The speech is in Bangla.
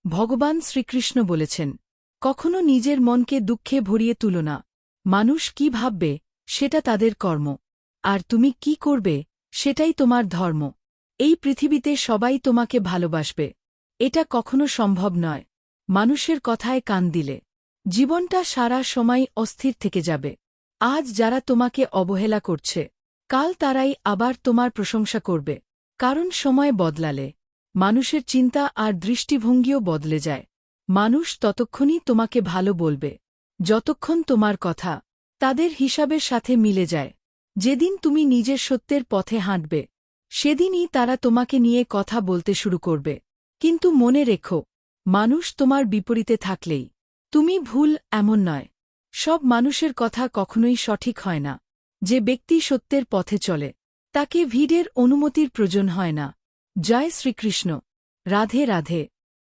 ভগবান শ্রীকৃষ্ণ বলেছেন, কখনো নিজের মনকে দুঃখে ভরিয়ে তুলো না। মানুষ কি ভাববে সেটা তাদের কর্ম, আর তুমি কি করবে সেটাই তোমার ধর্ম। এই পৃথিবীতে সবাই তোমাকে ভালোবাসবে, এটা কখনো সম্ভব নয়। মানুষের কথায় কান দিলে জীবনটা সারা সময় অস্থির থেকে যাবে। আজ যারা তোমাকে অবহেলা করছে, কাল তারাই আবার তোমার প্রশংসা করবে। কারণ সময় বদলালে মানুষের চিন্তা আর দৃষ্টিভঙ্গিও বদলে যায়। মানুষ ততক্ষণই তোমাকে ভালো বলবে যতক্ষণ তোমার কথা তাদের হিসাবের সাথে মিলে যায়। যেদিন তুমি নিজের সত্যের পথে হাঁটবে, সেদিনই তারা তোমাকে নিয়ে কথা বলতে শুরু করবে। কিন্তু মনে রেখো, মানুষ তোমার বিপরীতে থাকলেই তুমি ভুল এমন নয়। সব মানুষের কথা কখনোই সঠিক হয় না। যে ব্যক্তি সত্যের পথে চলে, তাকে ভিড়ের অনুমতির প্রয়োজন হয় না। জয় শ্রীকৃষ্ণ। রাধে রাধে।